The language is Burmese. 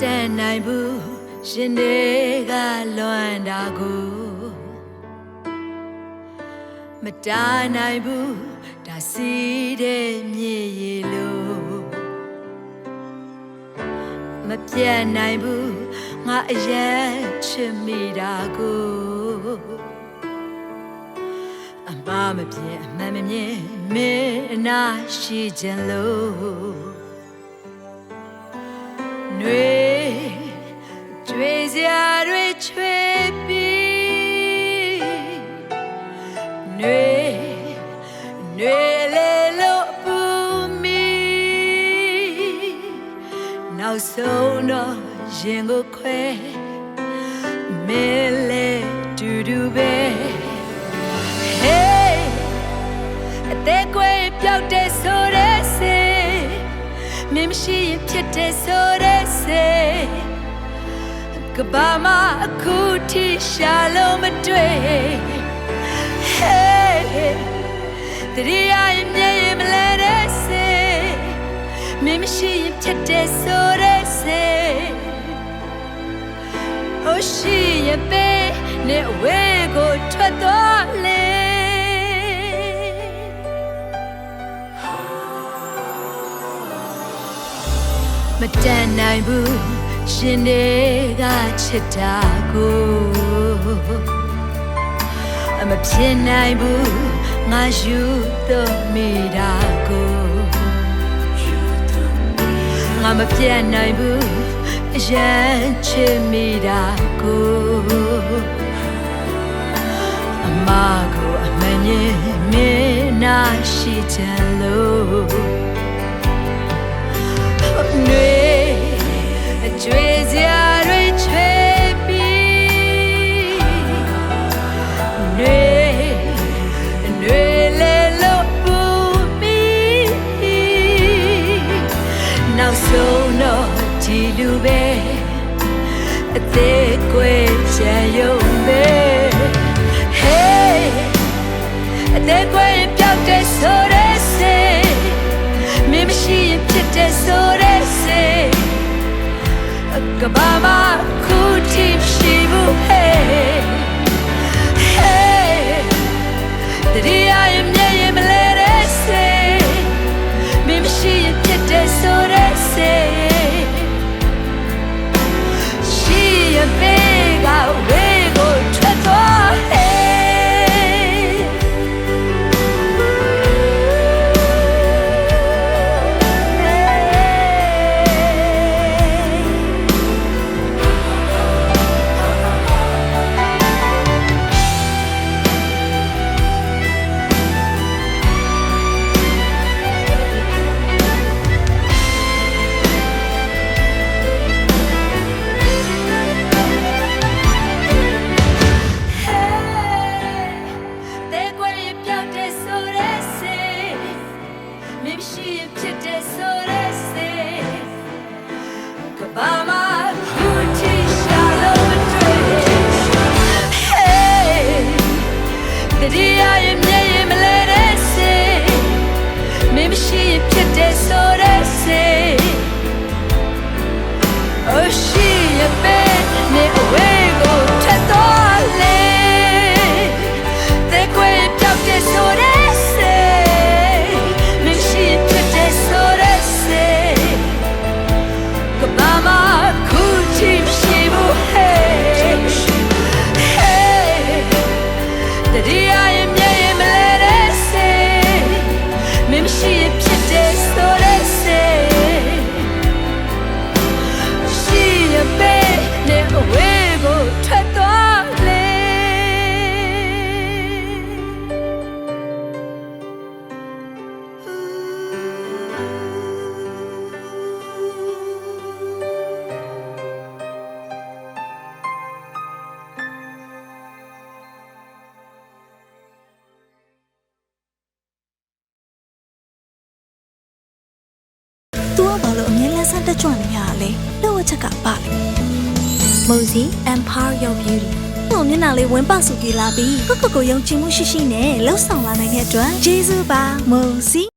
တန်နိုင်ဘူးရှင်တွေကလွမ်းတာကိုမတားနိုင်ဘူးဒါစီးတဲ့မြေရီလို့မပြတ်နိုင်ဘူးငါအရင်ချစ်မိတာကိုအမမပြတ်အမှန်မမြင်မင်းအနာရှိခြင်းလို့နှွေကြွေစရာတွေချွေပြီးနှွေလေလို့ပူမီနောက်ဆုံးတော့ရင်ကိုခွဲမင်းလေတူတူပဲ Hey အသေးကွယ်ပြောက်တဲ့ဆိုတဲ့စေမင်းမရှိရင်ဖြစ်တဲ့ဆိုတဲ့စေကဘာမအခုထိရှာလို့မတွေ့ Hey တရီးရင်မြဲရင်မလဲတဲ့စေမင်းမရှိရင်ဖြစ်တဲ့ဆိုတဲ့စေဟိုရှိရင်ပဲနေဝဲကိုထွက်သွားလေမတန်နိုင်ဘူးရှင်တွေကချစ်တာကိုအမဖြစ်နိုင်ဘူးငါယူတော့မိတာကိုငါမပြတ်နိုင်ဘူးအရင်ချစ်မိတာကိုအမကိုအမှန်ရင်မင်းနာရှိချင်လို့နှွေကြွေစရာတွေချွေပြီးနှွေလေလို့ပူမီနောက်ဆုံးတော့ဒီလူပဲအသေးကွယ်ချင်ရုံပဲ Hey အသေးကွယ်ပြောက်တဲ့ဆိုတဲ့စေမင်းမရှိရင်ဖြစ်တဲ့ဆိုတဲ့စေကဘာမခုထိရှိဘူး Hey Hey တရီးရင်မြဲရင်မလဲတဲ့စေမင်းမရှိရင်ဖြစ်တဲ့ဆိုတဲ့စေရှိရင်ပဲကဝေးကိုထွက်သွား Heyတက်ကြွနေရလေတော့အချက်ကပါလေ Mozi Empower Your Beauty ဟိုမျက်နှာလေးဝင်းပစုပြေးလာပြီးကိုယုံကြည်မှုရှိရှိနဲ့လှုပ်ဆောင်လာနိုင်တဲ့အတွက်ကျေးဇူးပါ Mozi